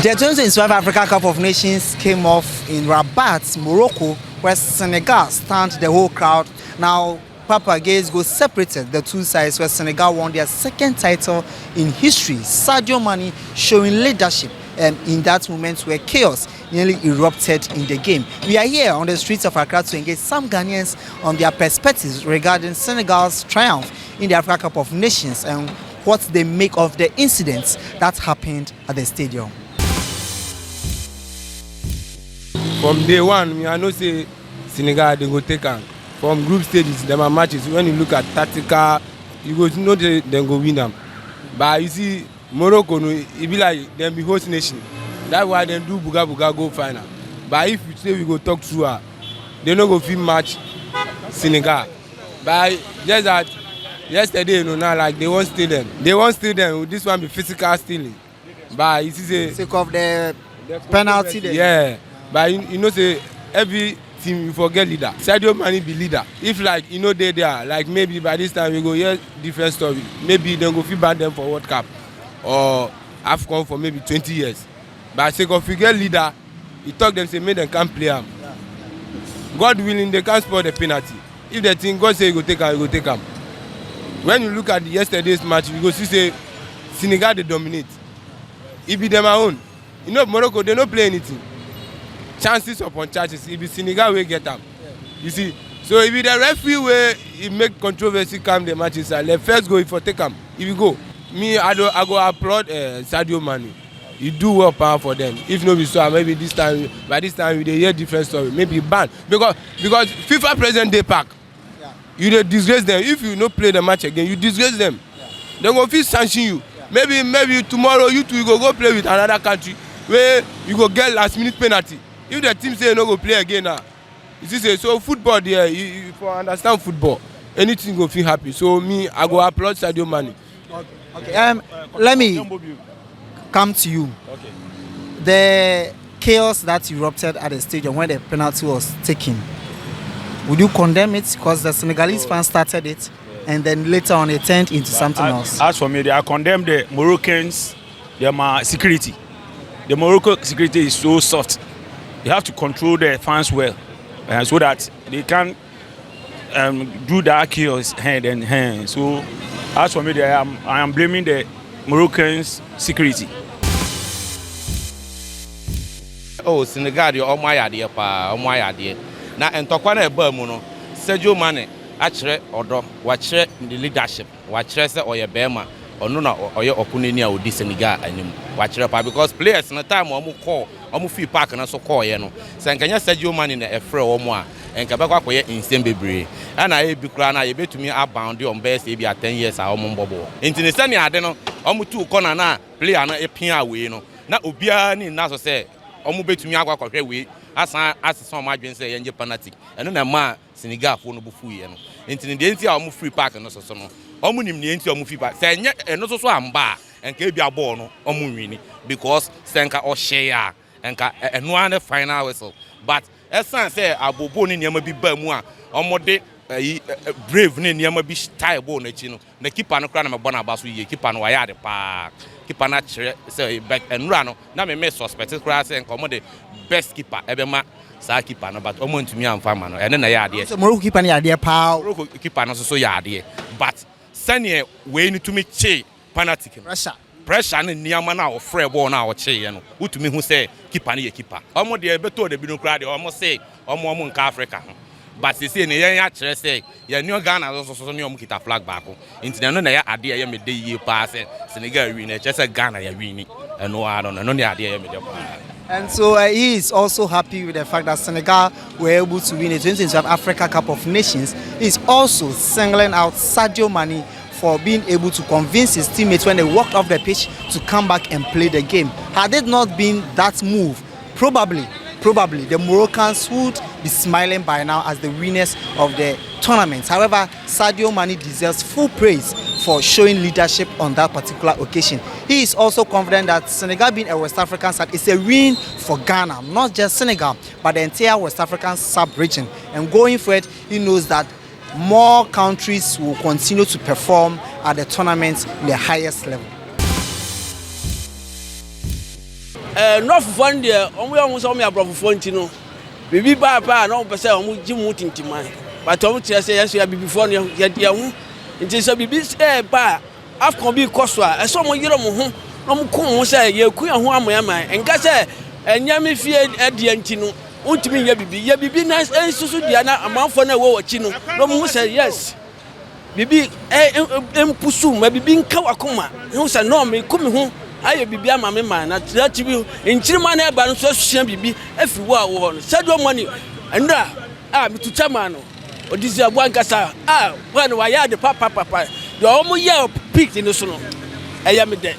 The 2025 Africa Cup of Nations came off in Rabat, Morocco, where Senegal stunned the whole crowd. Now, Papa Gaze go separated the two sides, where Senegal won their second title in history. Sadio Mané showing leadership in that moment where chaos nearly erupted in the game. We are here on the streets of Accra to engage some Ghanaians on their perspectives regarding Senegal's triumph in the Africa Cup of Nations and what they make of the incidents that happened at the stadium. From day one, I know say Senegal they go take on. From group stages, them are matches. When you look at tactical, you go know they go win them. But you see, Morocco, it be like them be host nation. That's why they do buga go final. But if you say we go talk to her, they no go fit match Senegal. But just that yesterday, now like they won't steal them. They won't steal them. This one be physical stealing. But you see, Sake of the penalty there. Yeah. But you know say every team you forget leader. Sadio Mané be leader. If like they there, like maybe by this time we go hear different story. Maybe they go feel bad them for World Cup or AFCON for maybe 20 years. But sake of forget leader, he talk them say make them can't play him. God willing they can't score the penalty. If the thing God say you go take him, you go take him. When you look at yesterday's match, you go see say Senegal they dominate. It be them own. Morocco they don't play anything. Chances upon chances, if the Senegal will get them. You see, so if the referee way he make controversy come the matches, let first go if you take them. If you go, I go applaud Sadio Mané. You do well power for them. If no be so, maybe by this time they hear different story. Maybe ban because FIFA President Day Park. Yeah. You dey disgrace them. If you no play the match again, you disgrace them. Yeah. They go fit sanction you. Yeah. Maybe tomorrow you go play with another country where you go get last minute penalty. If the team say no go play again now, you see so football there. You for understand football, anything go feel happy. So I go applaud Sadio Mané. Okay. Let me come to you. Okay. The chaos that erupted at the stadium when the penalty was taken, would you condemn it because the Senegalese fans started it and then later on it turned into something else? As for me, I condemn the Moroccans, their security. The Morocco security is so soft. You have to control the fans well, so that they can do that chaos hand in hand. So, as for me, I am blaming the Moroccans' security. Oh, Senegal, oh my idea, Now, and Tokwana Bermuno, Sadio Mané, actually, or watch the leadership, watch or your Bema, or no, or your opinion with this Senegal and watch because players in the time call. Free park and also call you know. So can you Sadio Mané in a free or more and Kabaka in Sembebre. And I be crying, I bet to me abound on best maybe at 10 years our mumbo. In the sunny, I don't know, almost 2 corner now, play an a pin way, you know. Now Ubiani Naso say, almost bet to me aqua way, as some margin say, and your fanatic, and then a man Senegal for no buffoo, you know. Into the entity almost free park and also so no. Almost in the entity of free park, saying yet and also so I'm bar and keep your born or moon because Senka or share. And one final whistle. But as I say, I will born in Yamabi Bermua, or more brave name Yamabi tie bone, the keep on a crown of Bonabasu, keep on Wayade Park, keep on say back and run. Now, may suspect class and commode best keeper, Ebema, Sakipano, but almost to me and Famano, and then a yard. So, Morocco keep an idea, power, keep on also yard. But Sunny, waiting to me, che, fanatic, pressure and Niamana or Frey born our chain, who to me who say keep an ear keeper. Almost the better the Binocradi almost say, almost Africa. But they say in the young say, you know Ghana also new Mukita flag back. Into the idea you made the year pass, Senegal win, just a Ghana you win, and no, I don't know the idea. And so he is also happy with the fact that Senegal were able to win the 2025 Africa Cup of Nations. He is also singling out Sadio Mané for being able to convince his teammates when they walked off the pitch to come back and play the game. Had it not been that move, probably the Moroccans would be smiling by now as the winners of the tournament. However, Sadio Mané deserves full praise for showing leadership on that particular occasion. He is also confident that Senegal being a West African side is a win for Ghana, not just Senegal, but the entire West African sub-region. And going forward, he knows that more countries will continue to perform at the tournaments in the highest level. North fund there, only almost on me above Fontino. Bibi Papa, no per se, almost Jim Wooting to mine. But Tom say, yes, you have before you get young. It is a Bibi's air bar. I've come be Coswa, and some year more. No come say, you queen who am I, and Gassa, and Yami feared at the Antino. Ultimately, Yabi nice and Susudiana, a month for no chino. No more say yes. Bibi, Pusu, maybe being Kawakuma, who said, no, me come home. I be my man, that you in Chimana Banso Bibi, everywhere one. Sadio Mané, and to Chamano, or this is one Gassa. When I had the papa, you almost yell picked in the snow. I am dead.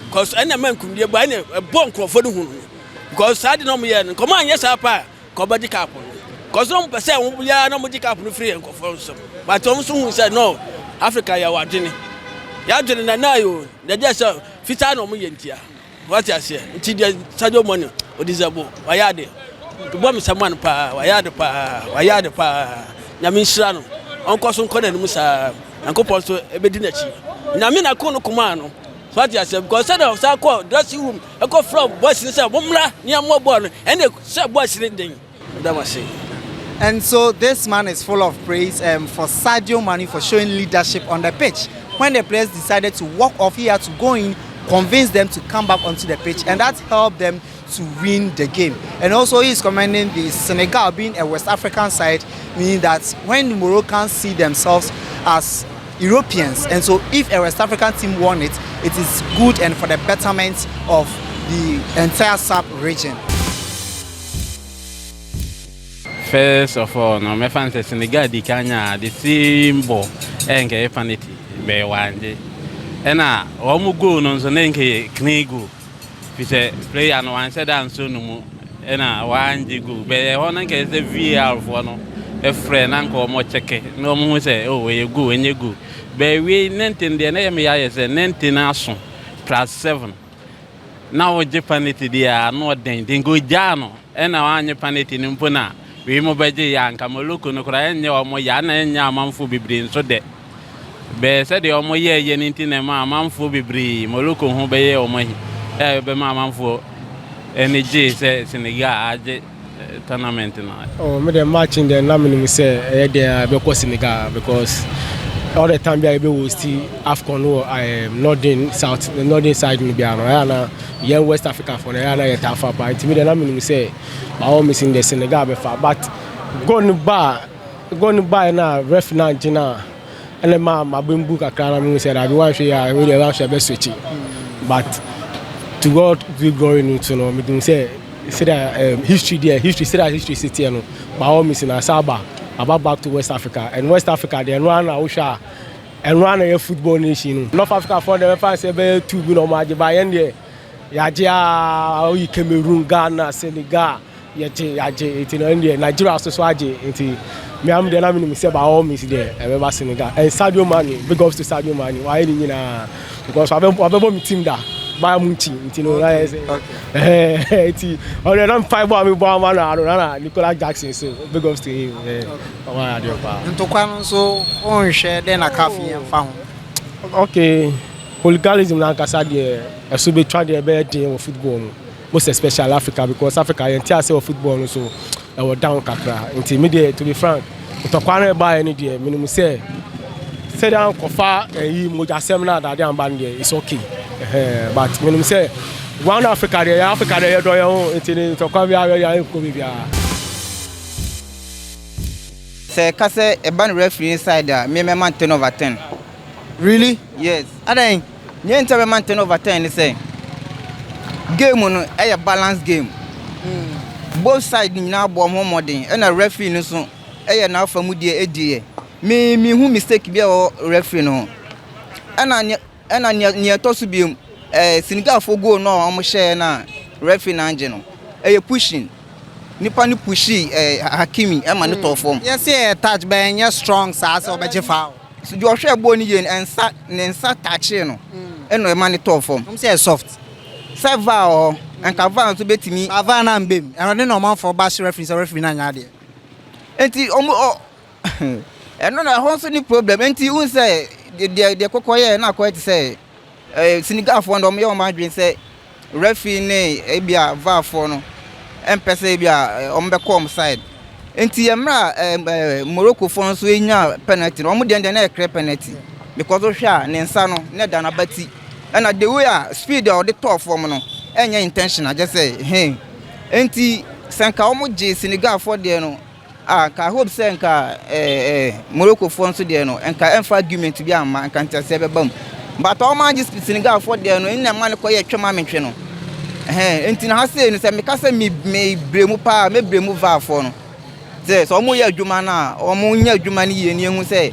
Because any man could be a bone for the wound. Because I didn't know me, come on, yes, Papa, Cobody Capo. Because no person we are no medical free and conform. But Thompson said, no, Africa, you are Jenny. Yadrin and Nayo, the just Fitano Muyentia. What I say, Sadio Mané, or Disabo, Wayade. The bomb is someone pa, Wayade pa, Yamisano, Uncle Sonko Musa, and Coposo Ebedinachi. Namina Kono Kumano. What I said, because I said, I dressing room, I go from boys and said, Womla, near more born, and they said, boys landing. That was it. And so this man is full of praise for Sadio Mané for showing leadership on the pitch. When the players decided to walk off, he had to go in, convince them to come back onto the pitch, and that helped them to win the game. And also he is commending the Senegal being a West African side, meaning that when the Moroccans see themselves as Europeans, and so if a West African team won it, it is good and for the betterment of the entire sub-region. First of all, no, my fans say Senegal di Kenya the symbol enke fanity be wanje. Ena omu go no so nenke knigu. Fi say player no wan say dan so no mu ena wanje go be ho nanke say VAR for no e friend nanko mo check no mu say oh we go enye go. Be we 19 de na me ya say 19 aso +7. Now Japanese dia no den go jano ena wanye panity nimpona. We mobeje ya nkamoloko no kra enye omo ya na enye amamfo bibiri nso de be se de omo ye nti na ma amamfo bibiri moloko ho be ye omo hi be ma amamfo energy se Senegal age tournament na me the match in the namini say dey be ko Senegal because all the time be host AFCON or northern south the northern side ni bia no na yeah West Africa for na ya tafa ba me the namini say all missing the Senegal be far but going by na ref na jina ele ma bembu kakra na me say that we wan share we dey wan share be switch but to God we going into no me say that history say that history city no by all missing na Saba about back to West Africa and West Africa they run Ausha and run a football nation. North Africa for the fans say 2 good on my by end there. Yaja Cameroon, Ghana, Senegal, Yaje India, Nigeria also into me am the name say by all means there ever Senegal and Sadio Mané big ups to Sadio Mané why you because I have team that by Munchi you know okay already I'm 5 me man Nicolas Jackson so big ups to him Ntommo so on share then a coffee and found okay hooliganism na kasa there so be try the better of football most especially Africa because Africa entire say of football so I was down kakra intermediate to be frank Ntommo buy any there minimum say down kofa moja seminar that dey am there it's okay but minimum say one Africa there do your own Ntommo we ko bia say kase e ban referee inside there me man 10 over 10 really yes adan you enter man 10 over 10 say game no a balance game both side ni na bo mo modern and a referee no so e na afamu die edie me hu mistake bia referee no ana ne to so bi Senegal for goal no am share na referee na anje no e pushing nipa ni pushi Hakimi e ma ne to form yes say touch ben ya strong sa so be foul so you hwe bo ni yen ensa touch no e no e ma ne to form am say soft server o enka van so betimi ava na mbem e no man for bash referee na nya de enti no na ho so ni problem enti un say de kokoye na ko eti say Senegal for ndom ye o ma dwen say referee ne ebia VAR for no empese ebia ombekọ side enti yemra Morocco for so enya penalty omo de na ekre penalty because ohwa ne nsa no ne da na bati and the way speed or the top form no enya intentional just say hey enti senka omo je Senegal for there no ka hope say nka Morocco for so there no enka enfa argument bi amma enka ntase bebam but omo je Senegal for there no ina man ko ye twema mentwe no enti na ha say no say me ka say me bremu pa me bremu va for no say so omo ye adwuma na omo nya adwuma ni ye ni ehu say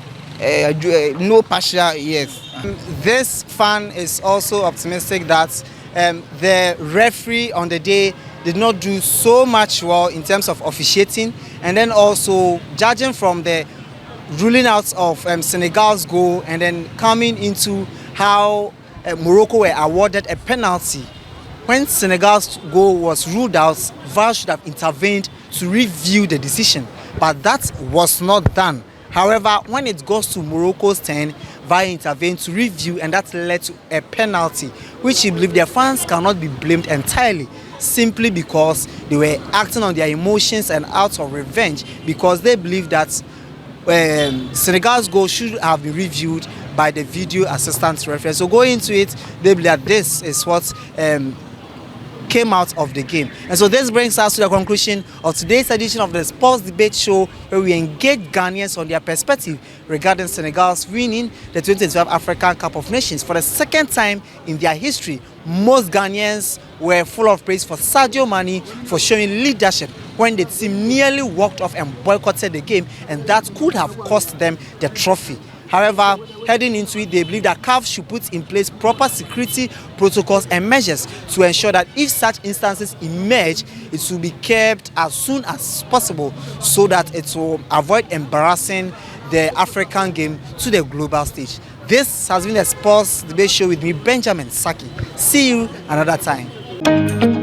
no partial yes. This fan is also optimistic that the referee on the day did not do so much well in terms of officiating, and then also judging from the ruling out of Senegal's goal and then coming into how Morocco were awarded a penalty. When Senegal's goal was ruled out, VAR should have intervened to review the decision, but that was not done. However, when it goes to Morocco's turn, VAR intervened to review, and that led to a penalty, which I believe their fans cannot be blamed entirely, simply because they were acting on their emotions and out of revenge, because they believe that Senegal's goal should have been reviewed by the video assistant referee. So going into it, they believe that this is what came out of the game. And so this brings us to the conclusion of today's edition of the Sports Debate Show, where we engage Ghanaians on their perspective regarding Senegal's winning the 2012 African Cup of Nations for the second time in their history. Most Ghanaians were full of praise for Sadio Mané for showing leadership when the team nearly walked off and boycotted the game, and that could have cost them the trophy. However, heading into it, they believe that CAF should put in place proper security protocols and measures to ensure that if such instances emerge, it will be kept as soon as possible so that it will avoid embarrassing the African game to the global stage. This has been a Sports Debate Show with me, Benjamin Saki. See you another time.